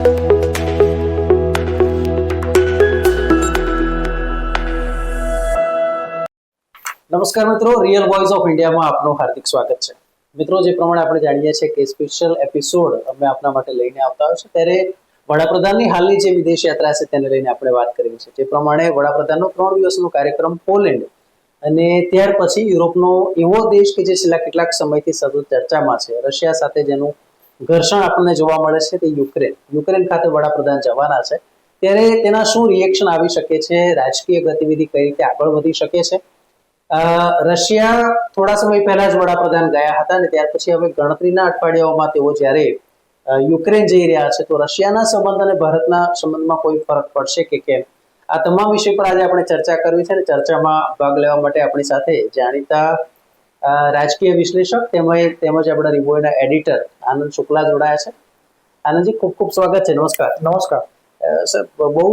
નમસ્કાર મિત્રો, real voice of ઇન્ડિયામાં આપનું હાર્દિક સ્વાગત છે. મિત્રો, જે પ્રમાણે આપણે જાણીએ છીએ કે સ્પેશિયલ એપિસોડ અમે આપના માટે લઈને આવતા હોય છે, ત્યારે વડાપ્રધાનની હાલની જે વિદેશ યાત્રા છે તેને લઈને આપણે વાત કરી છે. જે પ્રમાણે વડાપ્રધાનનો 3 દિવસનો કાર્યક્રમ પોલેન્ડ અને ત્યાર પછી યુરોપનો એવો દેશ કે જે છેલ્લા કેટલાક સમયથી સતત ચર્ચામાં છે, રશિયા સાથે જેનું ઘર્ષણ આપણને જોવા મળે છે, તે યુક્રેન ખાતે વડાપ્રધાન જવાના છે. ત્યારે તેના શું રિએક્શન આવી શકે છે, રાજકીય ગતિવિધિ કઈ રીતે આગળ વધી શકે છે. રશિયા થોડા સમય પહેલા જ વડાપ્રધાન ગયા હતા અને ત્યાર પછી હવે ગણતરીના અઠવાડિયાઓમાં તેઓ જ્યારે યુક્રેન જઈ રહ્યા છે, તો રશિયાના સંબંધ અને ભારતના સંબંધમાં કોઈ ફરક પડશે કે કેમ, આ તમામ વિષય પર આજે આપણે ચર્ચા કરવી છે. અને ચર્ચામાં ભાગ લેવા માટે આપણી સાથે જાણીતા રાજકીય વિશ્લેષક તેમજ આપણા રિવોયના એડિટર આનંદ શુક્લા જોડાયા છે. આનંદજી, ખૂબ ખૂબ સ્વાગત છે. નમસ્કાર. નમસ્કાર સર, બહુ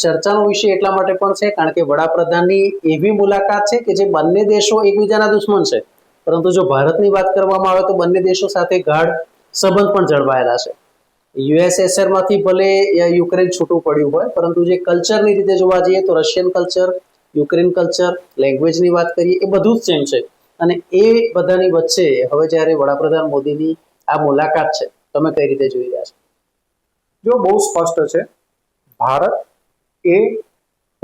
ચર્ચાનો વિષય એટલા માટે પણ છે કારણ કે વડાપ્રધાનની એવી મુલાકાત છે કે જે બંને દેશો એકબીજાના દુશ્મન છે, પરંતુ જો ભારતની વાત કરવામાં આવે તો બંને દેશો સાથે ગાઢ સંબંધ પણ જળવાયેલા છે. યુએસએસઆર માંથી ભલે યુક્રેન છૂટું પડ્યું હોય, પરંતુ જે કલ્ચરની રીતે જોવા જઈએ તો રશિયન કલ્ચર, યુક્રેન કલ્ચર, લેંગ્વેજની વાત કરીએ, એ બધું જ સેમ છે. અને એ બધાની વચ્ચે હવે જ્યારે વડાપ્રધાન મોદીની આ મુલાકાત છે, તમે કઈ રીતે જોઈ રહ્યા છો? જો બહુ સ્પષ્ટ છે, ભારત એ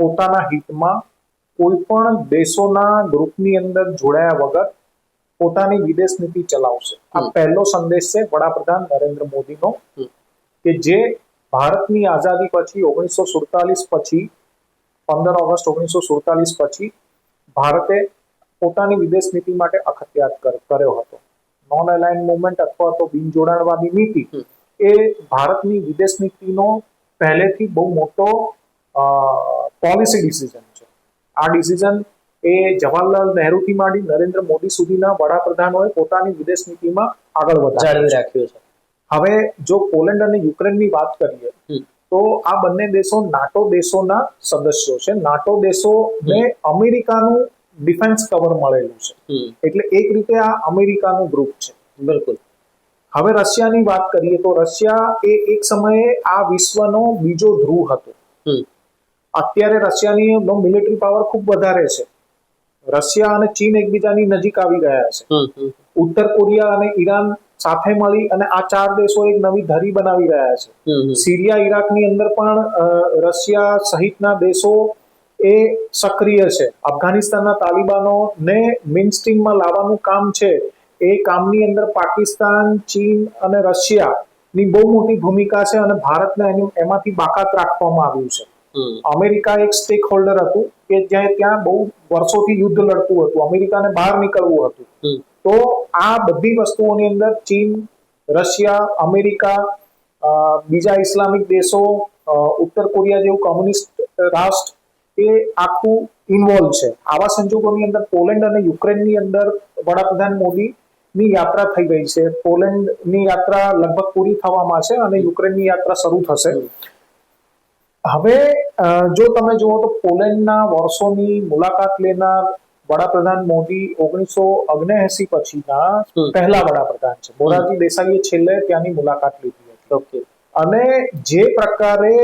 પોતાના હિતમાં કોઈ પણ દેશોના ગ્રુપની અંદર જોડાયા વગર પોતાની વિદેશ નીતિ ચલાવશે. આ પહેલો સંદેશ છે વડાપ્રધાન નરેન્દ્ર મોદીનો, કે જે ભારતની આઝાદી પછી 1947 પછી 15 ઓગસ્ટ 1947 પછી ભારતે પોતાની વિદેશ નીતિ માટે અખત્યાર કર્યો હતો. નોન અલાઇન મુવમેન્ટ અથવા તો બિનજોડાણવાદી નીતિ એ ભારતની વિદેશ નીતિનો પહેલેથી બહુ મોટો પોલિસી ડિસિઝન છે. આ ડિસિઝન એ જવાહરલાલ નહેરુથી માંડી નરેન્દ્ર મોદી સુધીના વડાપ્રધાનોએ પોતાની વિદેશ નીતિમાં આગળ જાળવી રાખ્યો છે. હવે જો પોલેન્ડ અને યુક્રેનની વાત કરીએ તો આ બંને દેશો નાટો દેશોના સદસ્યો છે. નાટો દેશોને અમેરિકાનું ડિફેન્સ કવર મળેલું છે, એટલે એક રીતે આ અમેરિકાનું ગ્રુપ છે. બિલકુલ. હવે રશિયાની વાત કરીએ તો રશિયા એ એક સમયે આ વિશ્વનો બીજો ધ્રુવ હતો. અત્યારે રશિયાની મિલિટરી પાવર ખૂબ વધારે છે. રશિયા અને ચીન એકબીજાની નજીક આવી ગયા છે. ઉત્તર કોરિયા અને ઈરાન સાથે મળી અને આ 4 દેશો એક નવી ધરી બનાવી રહ્યા છે. સિરિયા, ઈરાકની અંદર પણ રશિયા સહિતના દેશો એ સક્રિય છે. અફઘાનિસ્તાનના તાલિબાનોને મેઇનસ્ટ્રીમમાં લાવવાનું કામ છે. એ કામની અંદર પાકિસ્તાન, ચીન અને રશિયાની બહુ મોટી ભૂમિકા છે અને ભારતને એમાંથી બાકાત રાખવામાં આવ્યું છે. અમેરિકા એક સ્ટેક હોલ્ડર હતું કે ત્યાં બહુ વર્ષોથી યુદ્ધ લડતું હતું, અમેરિકાને બહાર નીકળવું હતું. તો આ બધી વસ્તુઓની અંદર ચીન, રશિયા, અમેરિકા, બીજા ઇસ્લામિક દેશો, ઉત્તર કોરિયા જેવું કોમ્યુનિસ્ટ રાષ્ટ્ર એ આખું ઇન્વોલ્વ છે. આવા સંજોગોની અંદર પોલેન્ડ અને યુક્રેનની અંદર વડાપ્રધાન મોદીની યાત્રા થઈ ગઈ છે. પોલેન્ડની યાત્રા લગભગ પૂરી થવામાં છે અને યુક્રેનની યાત્રા શરૂ થશે. હવે જો તમે જુઓ તો પોલેન્ડના વર્ષોની મુલાકાત લેનાર વડાપ્રધાન મોદી 1979 પછીના પહેલા વડાપ્રધાન છે. મોરારજી દેસાઈએ છેલ્લે ત્યાંની મુલાકાત લીધી હતી. અને જે પ્રકારે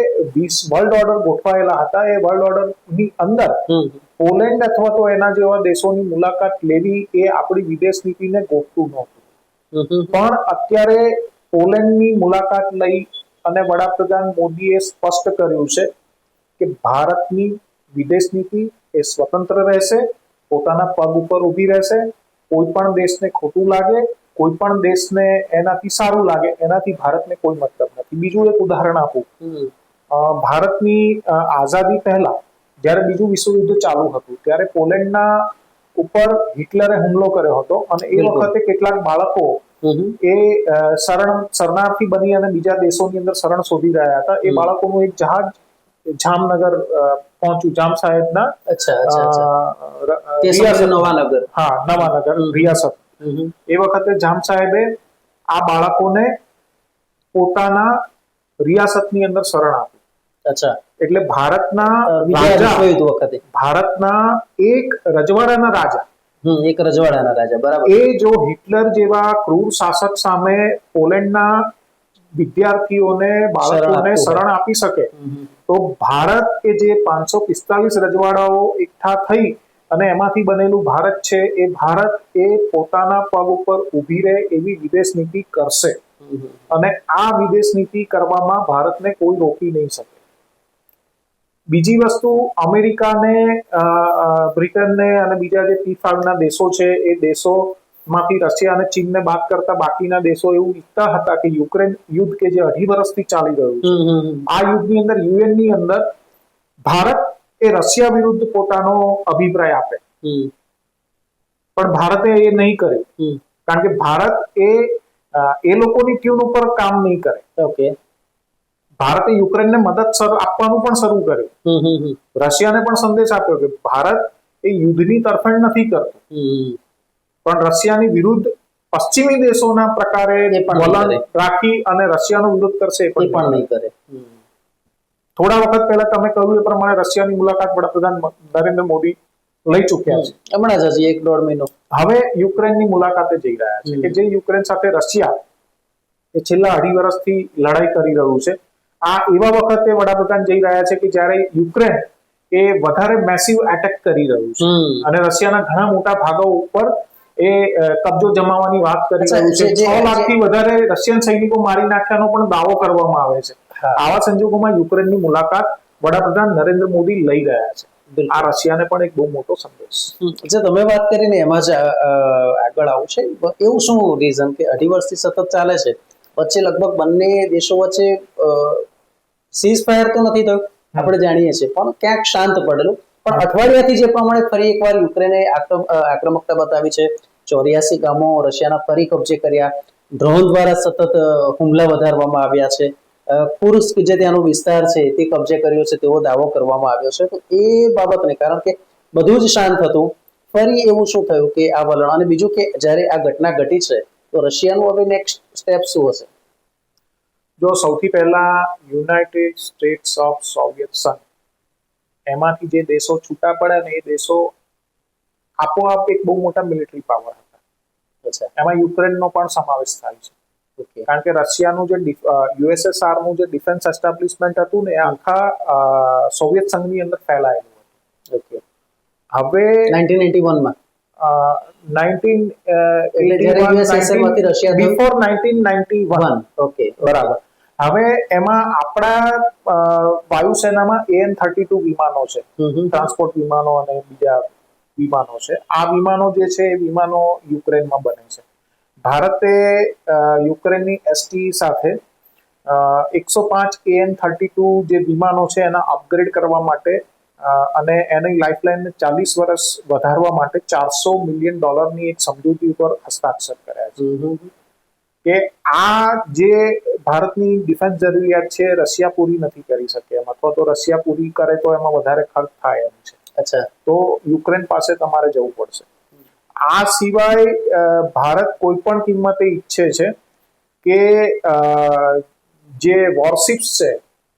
વર્લ્ડ ઓર્ડર ગોઠવાયેલા હતા, એ વર્લ્ડ ઓર્ડરની અંદર પોલેન્ડ અથવા તો એના જેવા દેશોની મુલાકાત લેવી એ આપણી વિદેશ નીતિને ગોઠતું નહોતું. પણ અત્યારે પોલેન્ડની મુલાકાત લઈ અને વડાપ્રધાન મોદીએ સ્પષ્ટ કર્યું છે કે ભારતની વિદેશ નીતિ એ સ્વતંત્ર રહેશે, પોતાના પગ ઉપર ઊભી રહેશે. કોઈ પણ દેશને ખોટું લાગે, કોઈ પણ દેશને એનાથી સારું લાગે, એનાથી ભારતને કોઈ મતલબ નથી. બીજું એક ઉદાહરણ આપું, ભારતની આઝાદી પહેલા જ્યારે બીજું વિશ્વયુદ્ધ ચાલુ હતું ત્યારે પોલેન્ડના ઉપર હિટલરે હુમલો કર્યો હતો અને એ વખતે કેટલાક બાળકો એ શરણાર્થી બની અને બીજા દેશોની અંદર શરણ શોધી રહ્યા હતા. એ બાળકોનું એક જહાજ જામનગર પહોંચ્યું, જામ સાહેબના નવાનગર રિયાસત. એ વખતે જામ સાહેબે આ બાળકોને પોતાના રિયાસતની અંદર શરણ આપી. એટલે ભારતના એક રજવાડાના રાજા બરાબર, એ જો હિટલર જેવા ક્રૂર શાસક સામે પોલેન્ડના વિદ્યાર્થીઓને બાળકોને આપતું શરણ આપી શકે, તો ભારત કે જે 545 રજવાડાઓ એકઠા થઈ અને એમાંથી બનેલું ભારત છે, એ ભારત એ પોતાના પગ ઉપર ઊભી રહે એવી વિદેશ નીતિ કરશે, અને આ વિદેશ નીતિ કરવામાં ભારતને કોઈ રોકી નહીં શકે. બીજી વસ્તુ, અમેરિકાને, બ્રિટનને અને બીજા જે P5 દેશો છે, એ દેશોમાંથી રશિયા અને ચીનને બાદ કરતા બાકીના દેશો એવું ઈચ્છતા હતા કે યુક્રેન યુદ્ધ કે જે 2.5 વર્ષથી ચાલી રહ્યું છે, આ યુદ્ધની અંદર UN ની અંદર ભારત એ રશિયા વિરુદ્ધ પોતાનો અભિપ્રાય આપે, પણ ભારતે એ નહીં કર્યું, કારણ કે ભારત એ લોકોની ટ્યુન ઉપર કામ નહીં કરે. ઓકે, ભારતે યુક્રેનને મદદ આપવાનું પણ શરૂ કર્યું, રશિયાને પણ સંદેશ આપ્યો કે ભારત એ યુદ્ધની તરફેણ નથી કરતું, પણ રશિયાની વિરુદ્ધ પશ્ચિમી દેશોના પ્રકારે વલણ રાખી અને રશિયાનો વિરોધ કરશે એ પણ નહીં કરે. થોડા વખત પહેલા તમે કહ્યું એ પ્રમાણે રશિયાની મુલાકાત વડાપ્રધાન નરેન્દ્ર મોદી લઈ ચૂક્યા છે, હમણાં જ હજી 1.5 મહિનો. હવે યુક્રેનની મુલાકાતે જઈ રહ્યા છે, કે જે યુક્રેન સાથે રશિયા એ છેલ્લા 2.5 વર્ષથી લડાઈ કરી રહ્યું છે. આ એવા વખતે વડાપ્રધાન જઈ રહ્યા છે કે જ્યારે યુક્રેન એ વધારે મેસિવ એટેક કરી રહ્યું છે અને રશિયાના ઘણા મોટા ભાગો ઉપર એ કબજો જમાવવાની વાત કરી રહ્યું છે. 6 લાખથી વધારે રશિયન સૈનિકો મારી નાખ્યાનો પણ દાવો કરવામાં આવે છે. આવા સંજોગોમાં યુક્રેનની મુલાકાત વડાપ્રધાન નરેન્દ્ર મોદી લઈ રહ્યા છે. આ રશિયાને પણ એક બહુ મોટો સંદેશ. જે તમે વાત કરીને એમાં જ આગળ આવું છે, એવું શું રીઝન કે 2.5 વર્ષથી સતત ચાલે છે, વચ્ચે લગભગ બંને દેશો વચ્ચે સીઝ ફાયર તો નથી થયું, આપણે જાણીએ છીએ, પણ ક્યાંક શાંત પડેલું, પણ અઠવાડિયાથી જે પ્રમાણે ફરી એકવાર યુક્રેને આક્રમકતા બતાવી છે, 84 ગામો રશિયાના ફરી કબજે કર્યા, ડ્રોન દ્વારા સતત હુમલા વધારવામાં આવ્યા છે, કુર્સ્ક જે ત્યાંનો વિસ્તાર છે તે કબજે કર્યો છે તેવો દાવો કરવામાં આવ્યો છે. તો એ બાબતને કારણ કે બધું જ શાંત હતું, ફરી એવું શું થયું કે આ વલણ? અને બીજું કે જ્યારે આ ઘટના ઘટી છે તો રશિયાનું હવે નેક્સ્ટ સ્ટેપ શું હશે? જો સૌથી પહેલા યુનાઇટેડ સ્ટેટ્સ ઓફ સોવિયત સંઘ, એમાંથી જે દેશો છૂટા પડ્યા ને એ દેશો આપોઆપ એક બહુ મોટા મિલિટરી પાવર હતા. એમાં યુક્રેનનો પણ સમાવેશ થાય છે, કારણ કે રશિયાનું જે USSR નું જે ડિફેન્સ એસ્ટાબ્લિશમેન્ટ હતું ને, એ આખા સોવિયત સંઘની અંદર ફેલાયેલું હતું. હવે 1991 માં બિફોર 1991, ઓકે, બરાબર. હવે એમાં આપણા વાયુસેનામાં AN-32 વિમાનો છે, ટ્રાન્સપોર્ટ વિમાનો અને બીજા વિમાનો છે. આ વિમાનો જે છે એ વિમાનો યુક્રેનમાં બને છે. ભારતે યુક્રેનની ST સાથે 105 AN-32 જે વિમાનો છે એના અપગ્રેડ કરવા માટે અને એની લાઇફલાઇનને 40 વર્ષ વધારવા માટે $400 મિલિયન એક સમજૂતી ઉપર હસ્તાક્ષર કર્યા છે, કે આ જે ભારતની ડિફેન્સ જરૂરિયાત છે રશિયા પૂરી નથી કરી શકે એમ, અથવા તો રશિયા પૂરી કરે તો એમાં વધારે ખર્ચ થાય એમ છે. અચ્છા, તો યુક્રેન પાસે તમારે જવું પડશે. આ સિવાય ભારત કોઈ પણ કિંમતે ઈચ્છે છે કે જે વોરશિપ્સ છે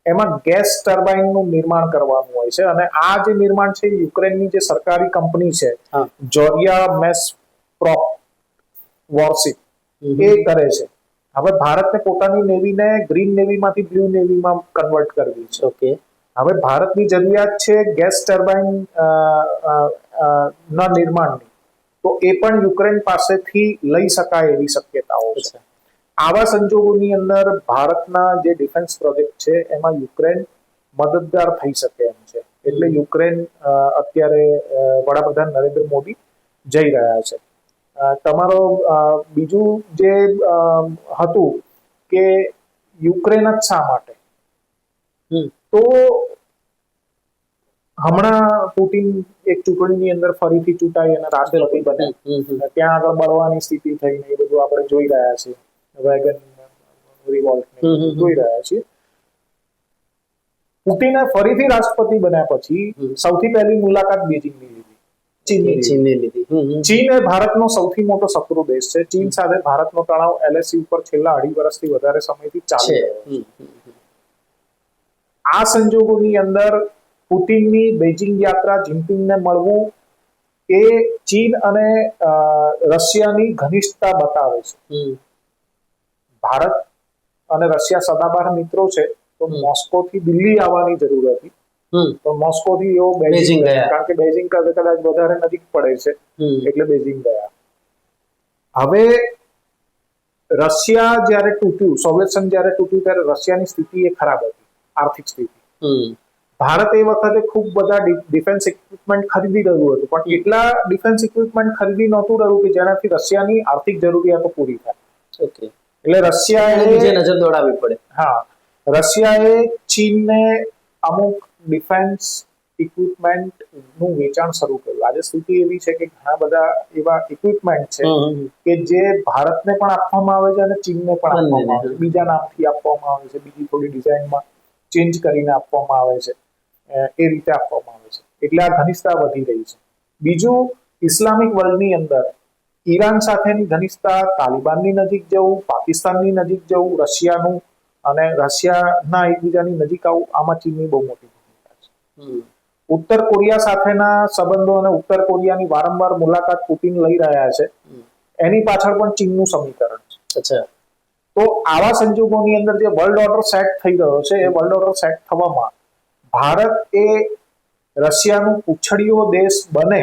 એમાં ગેસ ટર્બાઇનનું નિર્માણ કરવાનું હોય છે, અને આ જે નિર્માણ છે યુક્રેનની જે સરકારી કંપની છે જોરિયા મેસ પ્રોપ વોરશિપ એ કરે છે. હવે ભારતને પોતાની નેવીને ગ્રીન નેવીમાંથી બ્લુ નેવીમાં કન્વર્ટ કરવી છે. ઓકે, હવે ભારતની જરૂરિયાત છે ગેસ ટર્બાઇન ના નિર્માણની, તો એ પણ યુક્રેન પાસેથી લઈ શકાય એવી શક્યતાઓ છે. આવા સંજોગોની અંદર ભારતના જે ડિફેન્સ પ્રોજેક્ટ છે એમાં યુક્રેન મદદગાર થઈ શકે એમ છે. એટલે યુક્રેન અત્યારે વડાપ્રધાન નરેન્દ્ર મોદી જઈ રહ્યા છે. તમારો બીજું જે હતું કે યુક્રેન જ શા માટે, તો હમણાં પુતિન એક ચૂંટણીની અંદર ફરીથી ચૂંટાઈ અને રાષ્ટ્રપતિ બન્યા, ત્યાં આગળ બળવાની સ્થિતિ થઈને એ બધું આપણે જોઈ રહ્યા છીએ, વેગન રિવોલ્ટ જોઈ રહ્યા છીએ. પુતિને ફરીથી રાષ્ટ્રપતિ બન્યા પછી સૌથી પહેલી મુલાકાત બીજિંગની લીધી, ચીનની લીધી. ચીન એ ભારતનો સૌથી મોટો શત્રુ દેશ છે. ચીન સાથે ભારતનો તણાવ LAC ઉપર છેલ્લા 2.5 વર્ષથી વધારે સમયથી ચાલી રહ્યો છે. આ સંજોગોની અંદર પુતિનની બેઇજિંગ યાત્રા, જિનપિંગને મળવું, એ ચીન અને રશિયાની ઘનિષ્ઠતા બતાવે છે. ભારત અને રશિયા સદાબહાર મિત્રો છે, તો મોસ્કો થી દિલ્હી આવવાની જરૂર હતી, તો મોસ્કો થી એવો બેઇજિંગ ગયા, કારણ કે બેઇજિંગ કદાચ વધારે નજીક પડે છે, એટલે બેઇજિંગ ગયા. હવે રશિયા જ્યારે તૂટ્યું, સોવિયત સંઘ જ્યારે તૂટ્યું, ત્યારે રશિયાની સ્થિતિ એ ખરાબ હતી, આર્થિક સ્થિતિ. ભારત એ વખતે ખૂબ બધા ડિફેન્સ ઇક્વિપમેન્ટ ખરીદી રહ્યું હતું, પણ એટલા ડિફેન્સ ઇક્વિપમેન્ટ ખરીદી નહોતું રહ્યું કે જેનાથી રશિયાની આર્થિક જરૂરિયાતો પૂરી થાય. ઓકે, એટલે રશિયાએ બીજે નજર દોડાવવી પડે. હા, રશિયાએ ચીનને અમુક ડિફેન્સ ઇક્વિપમેન્ટ નું વેચાણ શરૂ કર્યું. આજે સ્થિતિ એવી છે કે ઘણા બધા એવા ઇક્વિપમેન્ટ છે કે જે ભારતને પણ આપવામાં આવે છે અને ચીનને પણ આપવામાં આવે છે, બીજા નામથી આપવામાં આવે છે, બીજી થોડી ડિઝાઇનમાં ચેન્જ કરીને આપવામાં આવે છે, એ રીતે આપવામાં આવે છે. એટલે આ ઘનિષ્ઠતા વધી રહી છે. બીજું, ઇસ્લામિક વર્લ્ડની અંદર ઈરાન સાથેની ઘનિષ્ઠતા, તાલિબાનની નજીક જવું, પાકિસ્તાનની નજીક જવું, રશિયાનું અને રશિયાના એકબીજાની નજીક આવવું, આમાં ચીનની બહુ મોટી ભૂમિકા છે. ઉત્તર કોરિયા સાથેના સંબંધો અને ઉત્તર કોરિયાની વારંવાર મુલાકાત પુતિન લઈ રહ્યા છે, એની પાછળ પણ ચીનનું સમીકરણ છે. અચ્છા. તો આવા સંજોગોની અંદર જે વર્લ્ડ ઓર્ડર સેટ થઈ રહ્યો છે, એ વર્લ્ડ ઓર્ડર સેટ થવામાં ભારત એ રશિયાનું પૂંછડીયો દેશ બને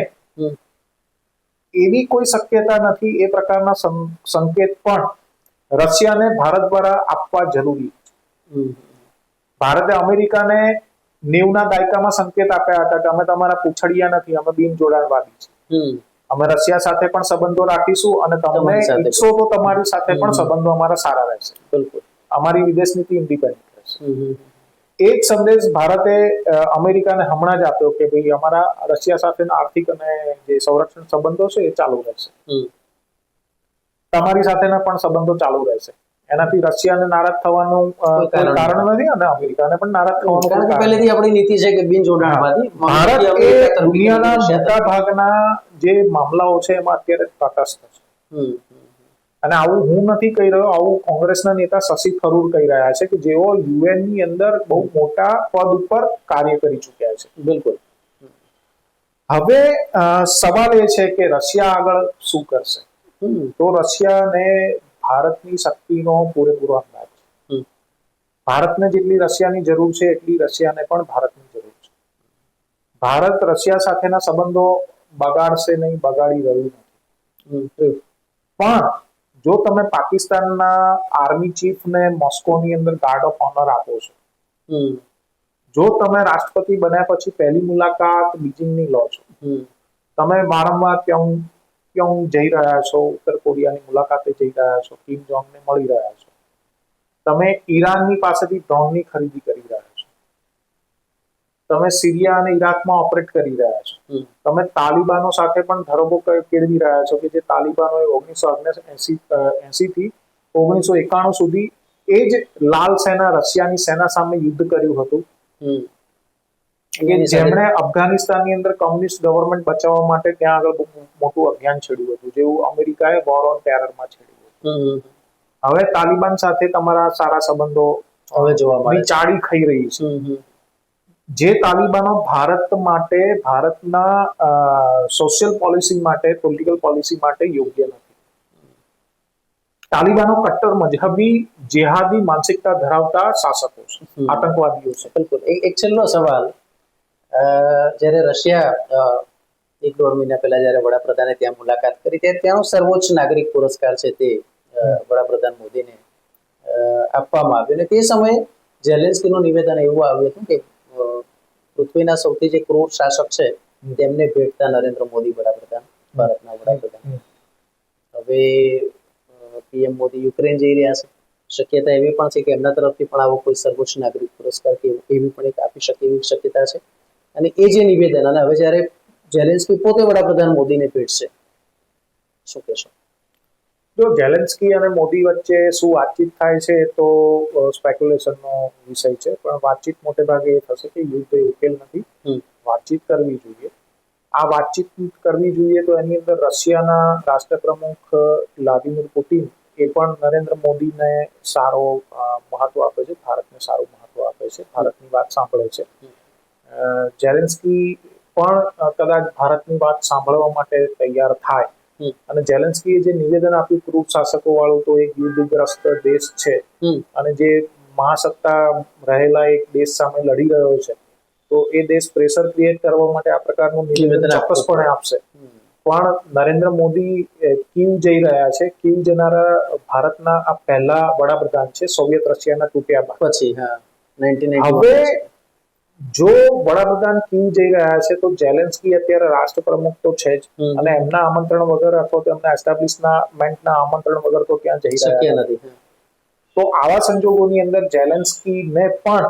એવી કોઈ શક્યતા નથી. એ પ્રકારના સંકેત પણ રશિયાને ભારત દ્વારા આપવા જરૂરી છે. ભારતે અમેરિકાને 90ના દાયકામાં સંકેત આપ્યા હતા કે અમે તમારા પૂંછડિયા નથી, અમે બિન જોડાણવાદી છીએ, અમે રશિયા સાથે પણ સંબંધો રાખીશું અને તમે ઈચ્છો તો તમારી સાથે પણ સંબંધો અમારા સારા રહેશે, બિલકુલ અમારી વિદેશ નીતિ ઇન્ડિપેન્ડન્ટ રહેશે. એક સંદેશ ભારતે અમેરિકાને હમણાં જ આપ્યો કે ભાઈ અમારા રશિયા સાથેના આર્થિક અને જે સંરક્ષણ સંબંધો છે એ ચાલુ રહેશે, તમારી સાથેના પણ સંબંધો ચાલુ રહેશે. એનાથી રશિયાને નારાજ થવાનું કોઈ કારણ નથી અને અમેરિકાને પણ નારાજ થવાનું કારણ કે પહેલેથી આપણી નીતિ છે કે બિન જોડાણવાદી. ભારત એ દુનિયાના મોટા ભાગના જે મામલાઓ છે એમાં અત્યારે તટસ્થ છે. અને આવું હું નથી કહી રહ્યો, આવું કોંગ્રેસના નેતા શશી થરૂર કહી રહ્યા છે કે જેઓ યુએન ની અંદર બહુ મોટા પદ ઉપર કાર્ય કરી ચુક્યા છે. બિલકુલ. હવે સવાલ એ છે કે રશિયા આગળ શું કરશે? તો રશિયાને ભારતની શક્તિનો પૂરેપૂરો અંદાજ છે. ભારતને જેટલી રશિયાની જરૂર છે એટલી રશિયાને પણ ભારતની જરૂર છે. ભારત રશિયા સાથેના સંબંધો બગાડશે નહીં, બગાડી રહ્યું નથી. પણ જો તમે પાકિસ્તાનના આર્મી ચીફને મોસ્કોની અંદર ગાર્ડ ઓફ ઓનર આપો છો, જો તમે રાષ્ટ્રપતિ બન્યા પછી પહેલી મુલાકાત બીજિંગની લો છો, તમે વારંવાર ક્યાં જઈ રહ્યા છો, ઉત્તર કોરિયાની મુલાકાતે જઈ રહ્યા છો, કિમ જોંગને મળી રહ્યા છો, તમે ઈરાનની પાસેથી ડ્રોનની ખરીદી કરી રહ્યા છો, તમે સિરિયા અને ઇરાકમાં ઓપરેટ કરી રહ્યા છો, તમે તાલિબાનો સાથે પણ ધરોબો કેળવી રહ્યા છો કે જે તાલિબાનોએ 1980 થી 1991 સુધી એ જ લાલ સેના રશિયાની સેના સામે યુદ્ધ કર્યું હતું, જેમણે અફઘાનિસ્તાનની અંદર કમ્યુનિસ્ટ ગવર્મેન્ટ બચાવવા માટે ત્યાં આગળ બહુ મોટું અભિયાન છેડ્યું હતું, જેવું અમેરિકાએ વોર ઓન ટેરરમાં છેડ્યું હતું. હવે તાલિબાન સાથે તમારા સારા સંબંધો હવે જોવા મળે, ચાડી ખાઈ રહી છે. જે તાલિબાનો ભારત માટે, ભારતના સોશિયલ પોલિસી માટે, પોલિટિકલ પોલિસી માટે યોગ્ય નથી. તાલિબાનો કટ્ટર મજહબી જેહાદી માનસિકતા ધરાવતા શાસકો છે, આતંકવાદીઓ છે. બિલકુલ. એક છેલ્લો સવાલ, જ્યારે રશિયા 1-1.5 મહિના પહેલા જ્યારે વડાપ્રધાને ત્યાં મુલાકાત કરી, ત્યારે ત્યાંનો સર્વોચ્ચ નાગરિક પુરસ્કાર છે તે વડાપ્રધાન મોદીને આપવામાં આવ્યો. અને તે સમયે ઝેલેન્સ્કીનું નિવેદન એવું આવ્યું હતું કે પૃથ્વીના સૌથી જે ક્રૂર શાસક છે તેમને ભેટતા નરેન્દ્ર મોદી વડાપ્રધાન, ભારતના વડાપ્રધાન. હવે પીએમ મોદી યુક્રેન જઈ રહ્યા છે, શક્યતા એવી પણ છે કે એમના તરફથી પણ આવો કોઈ સર્વોચ્ચ નાગરિક પુરસ્કાર કે એવી પણ એક આપી શકે એવી શક્યતા છે. અને એ જે નિવેદન, અને હવે જ્યારે ઝેલેન્સ્કી પોતે વડાપ્રધાન મોદીને ભેટશે, શું કહેશો? જો ઝેલેન્સ્કી અને મોદી વચ્ચે શું વાતચીત થાય છે તો સ્પેક્યુલેશનનો વિષય છે, પણ વાતચીત મોટે ભાગે એ થશે કે યુદ્ધ એ ઉકેલ નથી, વાતચીત કરવી જોઈએ. આ વાતચીત કરવી જોઈએ તો એની અંદર રશિયાના રાષ્ટ્રપ્રમુખ વ્લાદિમીર પુતિન એ પણ નરેન્દ્ર મોદીને સારો મહત્વ આપે છે, ભારતને સારું મહત્વ આપે છે, ભારતની વાત સાંભળે છે. ઝેલેન્સ્કી પણ કદાચ ભારતની વાત સાંભળવા માટે તૈયાર થાય હમ. અને ઝેલેન્સ્કીએ જે નિવેદન આપ્યું ક્રૂર શાસકો વાળું તો એક યુદ્ધગ્રસ્ત દેશ છે અને જે મહાસત્તા રહેલા એક દેશ સામે લડી રહ્યો છે, તો એ દેશ પ્રેશર ક્રિએટ કરવા માટે આ પ્રકારનું નિવેદન ચોક્કસપણે આપશે. પણ નરેન્દ્ર મોદી કીવ જઈ રહ્યા છે. કીવ જનારા ભારતના આ પહેલા વડાપ્રધાન છે સોવિયત રશિયાના તૂટ્યા બાદ. પછી હા 1991 હવે જો વડાપ્રધાન કીવ જઈ રહ્યા છે તો ઝેલેન્સ્કી અત્યારે રાષ્ટ્રપ્રમુખ તો છે જ, અને એમના આમંત્રણ વગર અથવા તો એમના એસ્ટાબ્લિશમેન્ટના આમંત્રણ વગર તો ક્યાં જઈ શક્ય રહ્યા નથી. તો આવા સંજોગોની અંદર ઝેલેન્સ્કીને પણ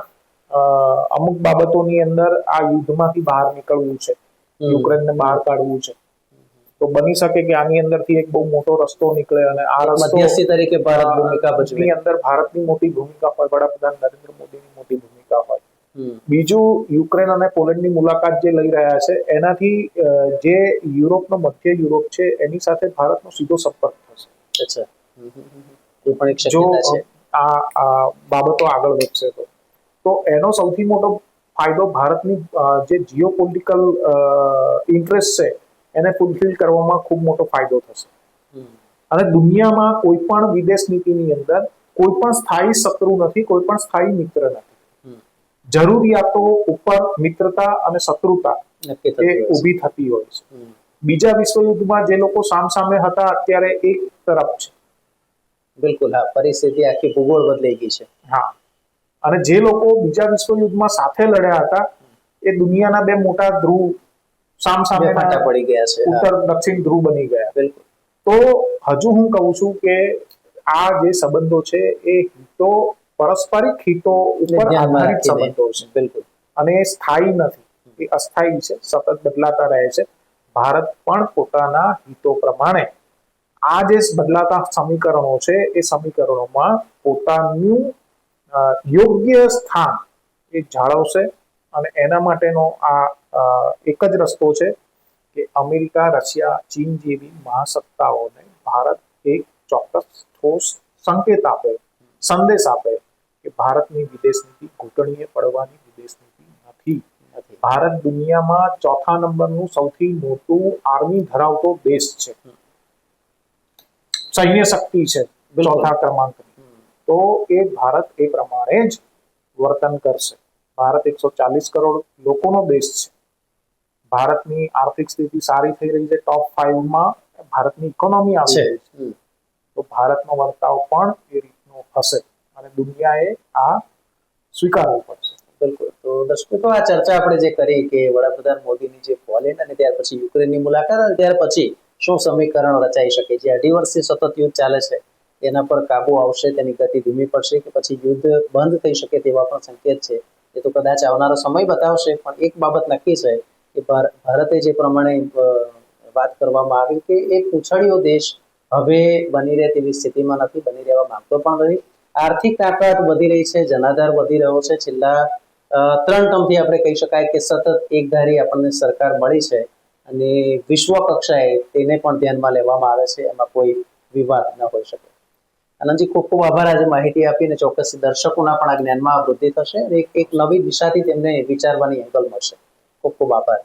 અમુક બાબતોની અંદર આ યુદ્ધમાંથી બહાર નીકળવું છે, યુક્રેનને બહાર કાઢવું છે. તો બની શકે કે આની અંદરથી એક બહુ મોટો રસ્તો નીકળે અને આ રસ્તો મધ્યસ્થી તરીકે ભારત ભૂમિકા ભજવે. ની અંદર ભારતની મોટી ભૂમિકા હોય, વડાપ્રધાન નરેન્દ્ર મોદીની મોટી ભૂમિકા હોય. બીજું, યુક્રેન અને પોલેન્ડની મુલાકાત જે લઈ રહ્યા છે એનાથી જે યુરોપનો મધ્ય યુરોપ છે એની સાથે ભારતનો સીધો સંપર્ક થશે. અચ્છા, એ પણ એક જો શક્યતા છે. આ બાબતો આગળ વધશે તો એનો સૌથી મોટો ફાયદો ભારતની જે જીઓપોલિટિકલ ઇન્ટરેસ્ટ છે એને ફૂલફિલ કરવામાં ખૂબ મોટો ફાયદો થશે. અને દુનિયામાં કોઈ પણ વિદેશ નીતિની અંદર કોઈ પણ સ્થાયી શત્રુ નથી, કોઈ પણ સ્થાયી મિત્ર નથી. જરૂરિયાતો ઉપર મિત્રતા અને શત્રુતા એ ઊભી થતી હોય છે. બીજા વિશ્વયુદ્ધમાં જે લોકો સામસામે હતા અત્યારે એક તરફ છે. બિલકુલ, હા, પરિસ્થિતિ આખી ભૂગોળ બદલાઈ ગઈ છે. હા, અને જે લોકો બીજા વિશ્વયુદ્ધમાં સાથે લડ્યા હતા એ દુનિયાના બે મોટા ધ્રુવ સામસામે પડી ગયા છે, ઉત્તર દક્ષિણ ધ્રુવ બની ગયા. બિલકુલ. તો હજુ હું કહું છું કે આ જે સંબંધો છે એ હિતો, પારસ્પરિક હિતો ઉપર આધારિત સંબંધો છે. બિલકુલ. અને એ સ્થાયી નથી, એ અસ્થાયી છે, સતત બદલાતા રહે છે. ભારત પણ પોતાના હિતો પ્રમાણે આ જે બદલાતા સમીકરણો છે એ સમીકરણોમાં પોતાનું યોગ્ય સ્થાન એ જાળવશે. અને એના માટેનો આ એક જ રસ્તો છે કે અમેરિકા, રશિયા, ચીન જેવી મહાસત્તાઓને ભારત એક ચોક્કસ ઠોસ સંકેત આપે, સંદેશ આપે કે ભારતની વિદેશ નીતિ ઘૂંટણીએ પડવાની વિદેશ નીતિ નથી. ભારત દુનિયામાં ચોથા નંબરનું સૌથી મોટું આર્મી ધરાવતો દેશ છે, સૈન્ય શક્તિ છે ચોથા ક્રમાંકની. તો એ ભારત એ પ્રમાણે જ વર્તન કરશે. ભારત 140 કરોડ લોકોનો દેશ છે. ભારતની આર્થિક સ્થિતિ સારી થઈ રહી છે, ટોપ 5માં ભારતની ઇકોનોમી આવી રહી છે. તો ભારતનો વર્તાવ પણ એ રીતનો હશે અને દુનિયાએ આ સ્વીકારવું પડશે. બિલકુલ. તો દર્શકો, તો આ ચર્ચા આપણે જે કરી કે વડાપ્રધાન મોદીની જે પોલેન્ડ અને ત્યાર પછી યુક્રેનની મુલાકાત અને ત્યાર પછી શું સમીકરણ રચાઈ શકે, જે 2.5 વર્ષથી સતત યુદ્ધ ચાલે છે એના પર કાબુ આવશે, તેની ગતિ ધીમી પડશે કે પછી યુદ્ધ બંધ થઈ શકે તેવા પણ સંકેત છે. એ તો કદાચ આવનારો સમય બતાવશે. પણ એક બાબત નક્કી છે કે ભારતે જે પ્રમાણે વાત કરવામાં આવી કે એક ઉછળ્યો દેશ હવે બની રહે તેવી સ્થિતિમાં નથી, બની રહેવા માંગતો પણ નથી. આર્થિક તાકાત વધી રહી છે, જનાધાર વધી રહ્યો છે. છેલ્લા 3 ટર્મથી આપણે કહી શકાય કે સતત એકધારી આપણને સરકાર મળી છે અને વિશ્વ કક્ષાએ તેને પણ ધ્યાનમાં લેવામાં આવે છે. એમાં કોઈ વિવાદ ન હોઈ શકે. આનંદજી, ખૂબ ખૂબ આભાર આજે માહિતી આપીને. ચોક્કસ દર્શકોના પણ આ જ્ઞાનમાં વૃદ્ધિ થશે અને એક નવી દિશાથી તેમને વિચારવાની એંગલ મળશે. ખૂબ ખૂબ આભાર.